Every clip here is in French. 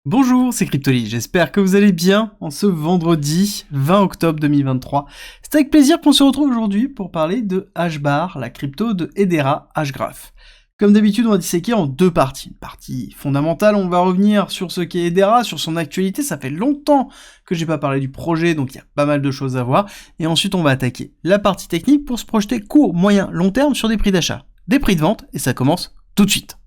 Bonjour, c'est Cryptoly, j'espère que vous allez bien en ce vendredi 20 octobre 2023. C'est avec plaisir qu'on se retrouve aujourd'hui pour parler de HBAR, la crypto de Hedera Hgraph. Comme d'habitude, on va disséquer en deux parties. Une partie fondamentale, on va revenir sur ce qu'est Hedera, sur son actualité, ça fait longtemps que j'ai pas parlé du projet, donc il y a pas mal de choses à voir. Et ensuite, on va attaquer la partie technique pour se projeter court, moyen, long terme sur des prix d'achat, des prix de vente, et ça commence tout de suite.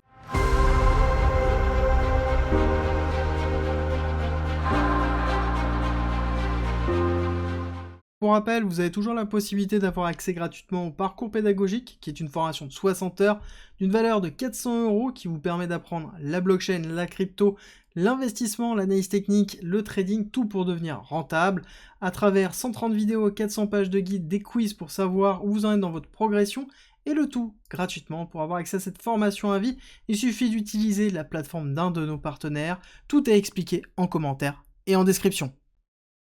Pour rappel, vous avez toujours la possibilité d'avoir accès gratuitement au parcours pédagogique, qui est une formation de 60 heures d'une valeur de 400 € qui vous permet d'apprendre la blockchain, la crypto, l'investissement, l'analyse technique, le trading, tout pour devenir rentable, à travers 130 vidéos, 400 pages de guide, des quiz pour savoir où vous en êtes dans votre progression, et le tout gratuitement. Pour avoir accès à cette formation à vie, il suffit d'utiliser la plateforme d'un de nos partenaires, tout est expliqué en commentaire et en description.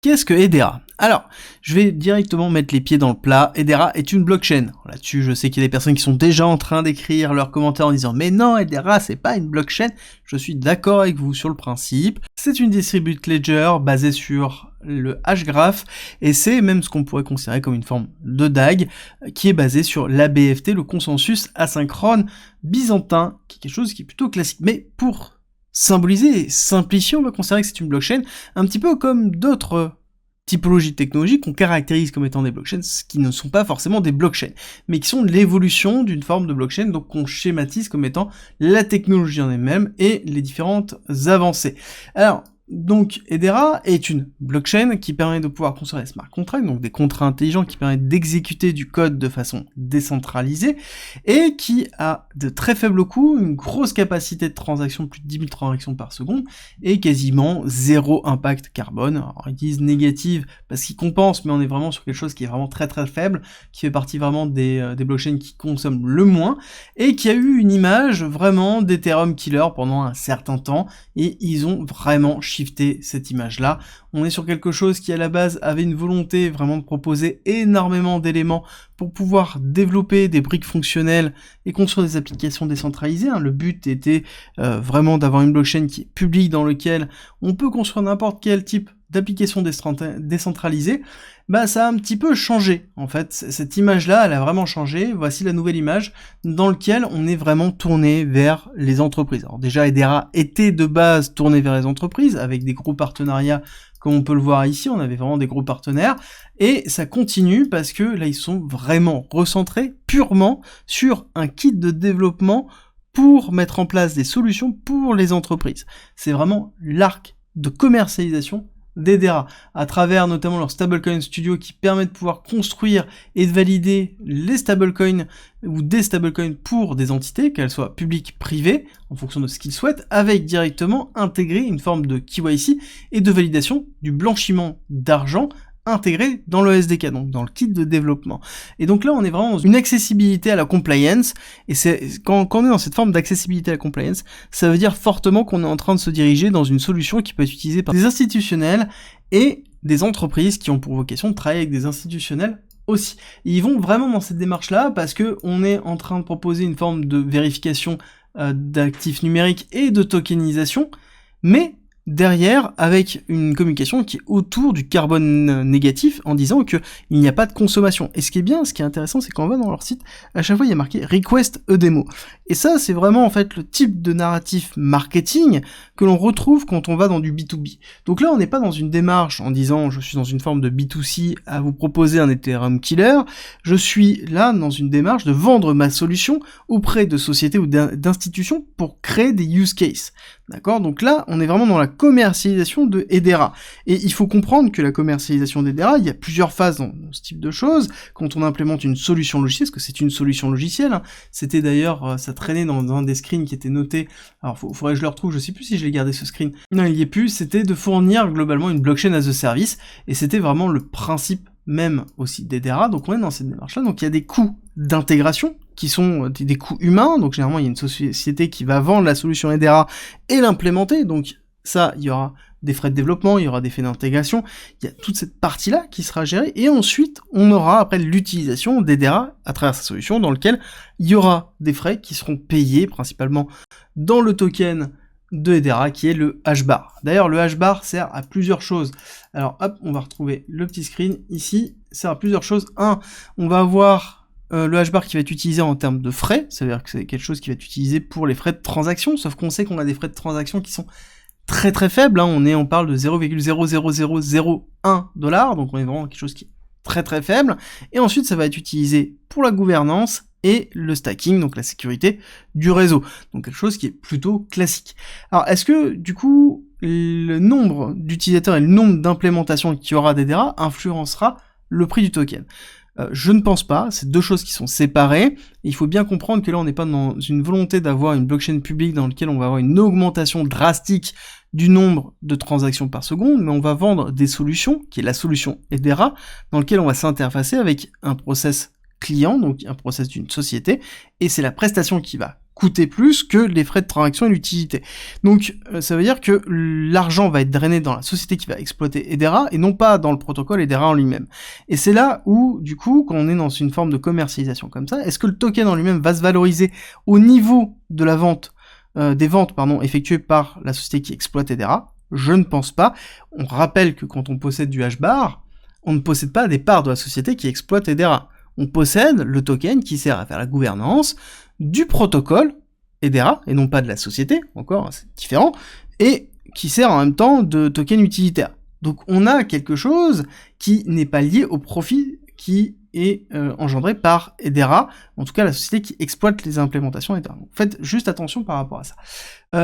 Qu'est-ce que Hedera? Alors, je vais directement mettre les pieds dans le plat. Hedera est une blockchain. Là-dessus, je sais qu'il y a des personnes qui sont déjà en train d'écrire leurs commentaires en disant « Mais non, Hedera, c'est pas une blockchain ». Je suis d'accord avec vous sur le principe. C'est une distributed ledger basée sur le Hgraph, et c'est même ce qu'on pourrait considérer comme une forme de DAG, qui est basée sur l'ABFT, le consensus asynchrone byzantin, qui est quelque chose qui est plutôt classique. Mais pour symboliser et simplifier, on va considérer que c'est une blockchain, un petit peu comme d'autres typologies de technologies qu'on caractérise comme étant des blockchains, qui ne sont pas forcément des blockchains, mais qui sont l'évolution d'une forme de blockchain, donc qu'on schématise comme étant la technologie en elle-même et les différentes avancées. Alors, donc Hedera est une blockchain qui permet de pouvoir construire des smart contracts, donc des contrats intelligents qui permettent d'exécuter du code de façon décentralisée, et qui a de très faibles coûts, une grosse capacité de transaction, plus de 10 000 transactions par seconde, et quasiment zéro impact carbone. Alors ils disent négative parce qu'ils compensent, mais on est vraiment sur quelque chose qui est vraiment très très faible, qui fait partie vraiment des blockchains qui consomment le moins, et qui a eu une image vraiment d'Ethereum killer pendant un certain temps, et ils ont vraiment shifter cette image-là. On est sur quelque chose qui à la base avait une volonté vraiment de proposer énormément d'éléments pour pouvoir développer des briques fonctionnelles et construire des applications décentralisées. Le but était vraiment d'avoir une blockchain qui est publique, dans lequel on peut construire n'importe quel type d'application décentralisée. Bah ça a un petit peu changé, en fait. Cette image-là, elle a vraiment changé. Voici la nouvelle image dans laquelle on est vraiment tourné vers les entreprises. Alors déjà, Hedera était de base tourné vers les entreprises, avec des gros partenariats, comme on peut le voir ici, on avait vraiment des gros partenaires, et ça continue parce que là, ils sont vraiment recentrés purement sur un kit de développement pour mettre en place des solutions pour les entreprises. C'est vraiment l'arc de commercialisation d'Hedera, à travers notamment leur stablecoin studio qui permet de pouvoir construire et de valider les stablecoins ou des stablecoins pour des entités, qu'elles soient publiques, privées, en fonction de ce qu'ils souhaitent, avec directement intégré une forme de KYC et de validation du blanchiment d'argent intégré dans le SDK, donc dans le kit de développement. Et donc là, on est vraiment dans une accessibilité à la compliance, et quand on est dans cette forme d'accessibilité à la compliance, ça veut dire fortement qu'on est en train de se diriger dans une solution qui peut être utilisée par des institutionnels et des entreprises qui ont pour vocation de travailler avec des institutionnels aussi. Et ils vont vraiment dans cette démarche-là parce que on est en train de proposer une forme de vérification d'actifs numériques et de tokenisation, mais derrière, avec une communication qui est autour du carbone négatif, en disant que il n'y a pas de consommation. Et ce qui est bien, ce qui est intéressant, c'est quand on va dans leur site, à chaque fois il y a marqué Request a Demo. Et ça, c'est vraiment en fait le type de narratif marketing que l'on retrouve quand on va dans du B2B. Donc là, on n'est pas dans une démarche en disant je suis dans une forme de B2C à vous proposer un Ethereum killer, je suis là dans une démarche de vendre ma solution auprès de sociétés ou d'institutions pour créer des use cases. D'accord? Donc là, on est vraiment dans la commercialisation de Hedera. Et il faut comprendre que la commercialisation d'Hedera, il y a plusieurs phases dans ce type de choses. Quand on implémente une solution logicielle, parce que c'est une solution logicielle, c'était d'ailleurs, ça traînait dans un des screens qui était noté, alors faudrait que je le retrouve, je sais plus si je l'ai gardé ce screen, non il y est plus, c'était de fournir globalement une blockchain as a service, et c'était vraiment le principe même aussi d'Hedera, donc on est dans cette démarche-là, donc il y a des coûts d'intégration, qui sont des coûts humains, donc généralement il y a une société qui va vendre la solution Hedera et l'implémenter, donc ça, il y aura des frais de développement, il y aura des frais d'intégration, il y a toute cette partie-là qui sera gérée, et ensuite, on aura après l'utilisation d'Hedera à travers sa solution, dans lequel il y aura des frais qui seront payés principalement dans le token de Hedera qui est le H-bar. D'ailleurs, le H-bar sert à plusieurs choses. Alors hop, on va retrouver le petit screen ici, sert à plusieurs choses. Un, on va avoir le H-bar qui va être utilisé en termes de frais, ça veut dire que c'est quelque chose qui va être utilisé pour les frais de transaction, sauf qu'on sait qu'on a des frais de transaction qui sont très très faibles, hein. On parle de 0,00001 $, donc on est vraiment quelque chose qui est très très faible. Et ensuite, ça va être utilisé pour la gouvernance et le stacking, donc la sécurité du réseau. Donc quelque chose qui est plutôt classique. Alors est-ce que du coup le nombre d'utilisateurs et le nombre d'implémentations qu'il y aura d'Hedera influencera le prix du token? Je ne pense pas, c'est deux choses qui sont séparées. Il faut bien comprendre que là on n'est pas dans une volonté d'avoir une blockchain publique dans laquelle on va avoir une augmentation drastique du nombre de transactions par seconde, mais on va vendre des solutions, qui est la solution Hedera, dans lequel on va s'interfacer avec un process client, donc un process d'une société, et c'est la prestation qui va coûter plus que les frais de transaction et l'utilité. Donc ça veut dire que l'argent va être drainé dans la société qui va exploiter Hedera, et non pas dans le protocole Hedera en lui-même. Et c'est là où, du coup, quand on est dans une forme de commercialisation comme ça, est-ce que le token en lui-même va se valoriser au niveau de la vente, des ventes effectuées par la société qui exploite Hedera? Je ne pense pas. On rappelle que quand on possède du H-bar, on ne possède pas des parts de la société qui exploite Hedera. On possède le token qui sert à faire la gouvernance du protocole Hedera, et non pas de la société, encore, c'est différent, et qui sert en même temps de token utilitaire. Donc on a quelque chose qui n'est pas lié au profit qui est engendré par Hedera, en tout cas la société qui exploite les implémentations Hedera. Donc faites juste attention par rapport à ça.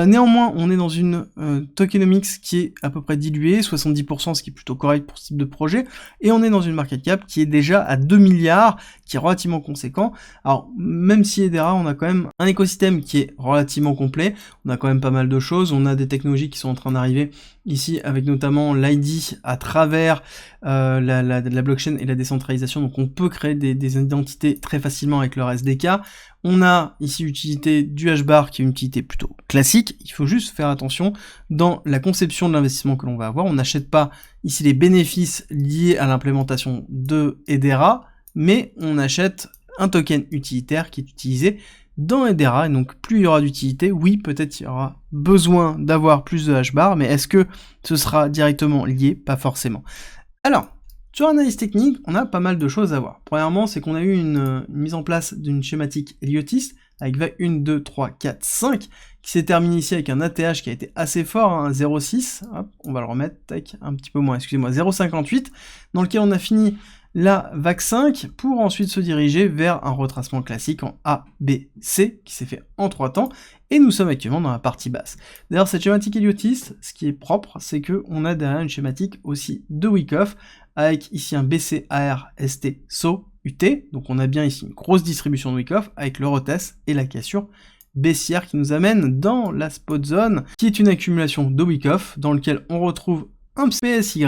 Néanmoins, on est dans une tokenomics qui est à peu près diluée, 70%, ce qui est plutôt correct pour ce type de projet, et on est dans une market cap qui est déjà à 2 milliards, qui est relativement conséquent. Alors, même si Hedera, on a quand même un écosystème qui est relativement complet, on a quand même pas mal de choses, on a des technologies qui sont en train d'arriver ici, avec notamment l'ID à travers la blockchain et la décentralisation, donc on peut créer des identités très facilement avec leur SDK. On a ici l'utilité du H-bar qui est une utilité plutôt classique. Il faut juste faire attention dans la conception de l'investissement que l'on va avoir. On n'achète pas ici les bénéfices liés à l'implémentation de Hedera, mais on achète un token utilitaire qui est utilisé dans Hedera, et donc plus il y aura d'utilité, oui, peut-être il y aura besoin d'avoir plus de H-bar, mais est-ce que ce sera directement lié? Pas forcément. Alors, sur l'analyse technique, on a pas mal de choses à voir. Premièrement, c'est qu'on a eu une mise en place d'une schématique Heliotist avec vague 1, 2, 3, 4, 5, qui s'est terminée ici avec un ATH qui a été assez fort, hein, 0,6, hop, on va le remettre, tac, un petit peu moins, excusez-moi, 0,58, dans lequel on a fini la vague 5 pour ensuite se diriger vers un retracement classique en A, B, C, qui s'est fait en 3 temps, et nous sommes actuellement dans la partie basse. D'ailleurs, cette schématique Heliotist, ce qui est propre, c'est qu'on a derrière une schématique aussi de Wyckoff, avec ici un BC, AR, ST, SO, UT, donc on a bien ici une grosse distribution de Wyckoff, avec le retest et la cassure baissière qui nous amène dans la spot zone, qui est une accumulation de Wyckoff, dans lequel on retrouve un PSY,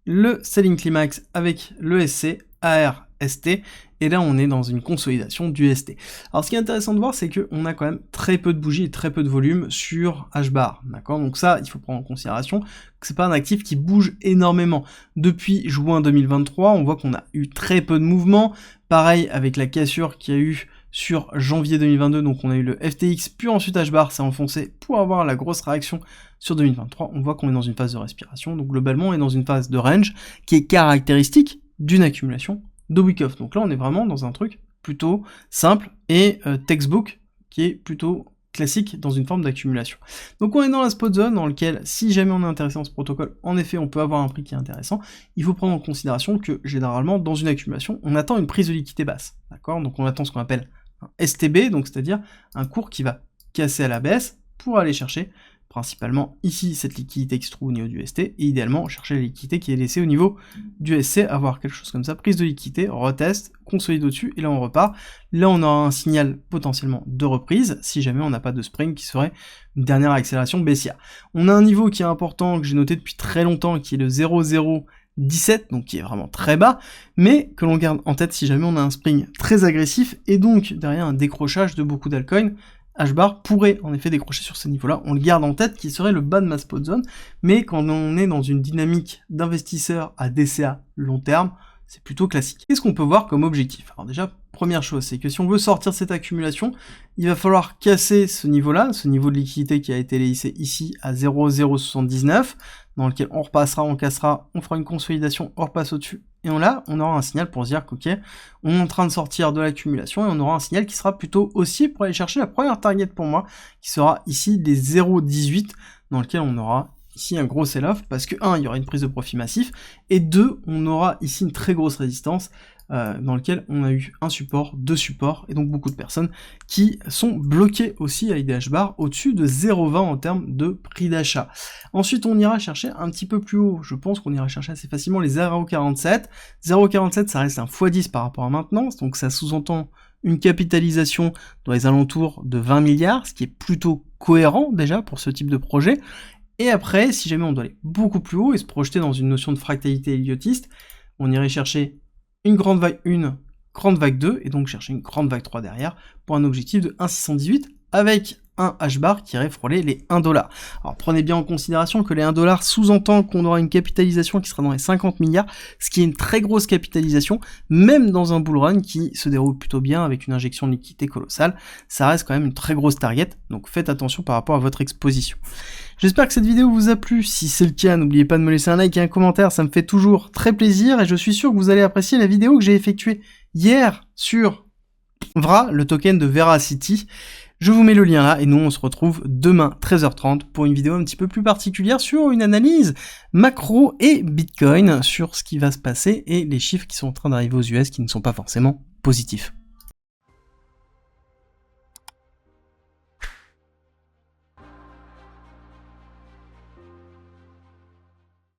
le selling climax avec le SC, AR, ST, et là on est dans une consolidation du ST. Alors ce qui est intéressant de voir, c'est qu'on a quand même très peu de bougies et très peu de volume sur H-bar, d'accord? Donc ça, il faut prendre en considération que c'est pas un actif qui bouge énormément. Depuis juin 2023, on voit qu'on a eu très peu de mouvements, pareil avec la cassure qu'il y a eu sur janvier 2022, donc on a eu le FTX, puis ensuite H-bar s'est enfoncé pour avoir la grosse réaction sur 2023, on voit qu'on est dans une phase de respiration, donc globalement on est dans une phase de range qui est caractéristique d'une accumulation de Wyckoff. Donc là on est vraiment dans un truc plutôt simple et textbook qui est plutôt classique dans une forme d'accumulation. Donc on est dans la spot zone dans lequel si jamais on est intéressé dans ce protocole, en effet on peut avoir un prix qui est intéressant. Il faut prendre en considération que généralement dans une accumulation, on attend une prise de liquidité basse. D'accord? Donc on attend ce qu'on appelle un STB, donc c'est-à-dire un cours qui va casser à la baisse pour aller chercher principalement ici cette liquidité qui se trouve au niveau du ST, et idéalement chercher la liquidité qui est laissée au niveau du SC, avoir quelque chose comme ça, prise de liquidité, retest, consolide au-dessus, et là on repart. Là on aura un signal potentiellement de reprise, si jamais on n'a pas de spring qui serait une dernière accélération baissière. On a un niveau qui est important, que j'ai noté depuis très longtemps, qui est le 0,017, donc qui est vraiment très bas, mais que l'on garde en tête si jamais on a un spring très agressif, et donc derrière un décrochage de beaucoup d'altcoins. H-bar pourrait en effet décrocher sur ces niveaux-là, on le garde en tête, qui serait le bas de ma spot zone, mais quand on est dans une dynamique d'investisseur à DCA long terme, c'est plutôt classique. Qu'est-ce qu'on peut voir comme objectif? Alors déjà, première chose, c'est que si on veut sortir cette accumulation, il va falloir casser ce niveau-là, ce niveau de liquidité qui a été laissé ici à 0,079, dans lequel on repassera, on cassera, on fera une consolidation, on repasse au-dessus, et là, on aura un signal pour se dire qu'ok, on est en train de sortir de l'accumulation, et on aura un signal qui sera plutôt haussier pour aller chercher la première target pour moi, qui sera ici les 0,18, dans lequel on aura ici un gros sell-off, parce que 1, il y aura une prise de profit massif, et 2, on aura ici une très grosse résistance, dans lequel on a eu un support, deux supports, et donc beaucoup de personnes qui sont bloquées aussi à l'IDH bar au-dessus de 0,20 en termes de prix d'achat. Ensuite, on ira chercher un petit peu plus haut, je pense qu'on ira chercher assez facilement les 0,47. 0,47, ça reste un x10 par rapport à maintenant, donc ça sous-entend une capitalisation dans les alentours de 20 milliards, ce qui est plutôt cohérent déjà pour ce type de projet. Et après, si jamais on doit aller beaucoup plus haut et se projeter dans une notion de fractalité héliotiste, on irait chercher une grande vague 1, grande vague 2, et donc chercher une grande vague 3 derrière, pour un objectif de 1,618, avec un H-bar qui irait frôler les 1 $. Alors prenez bien en considération que les 1 $ sous-entend qu'on aura une capitalisation qui sera dans les 50 milliards, ce qui est une très grosse capitalisation, même dans un bull run qui se déroule plutôt bien avec une injection de liquidité colossale, ça reste quand même une très grosse target, donc faites attention par rapport à votre exposition. J'espère que cette vidéo vous a plu, si c'est le cas, n'oubliez pas de me laisser un like et un commentaire, ça me fait toujours très plaisir, et je suis sûr que vous allez apprécier la vidéo que j'ai effectuée hier sur VRA, le token de Veracity. Je vous mets le lien là, et nous on se retrouve demain 13h30 pour une vidéo un petit peu plus particulière sur une analyse macro et Bitcoin, sur ce qui va se passer et les chiffres qui sont en train d'arriver aux US qui ne sont pas forcément positifs.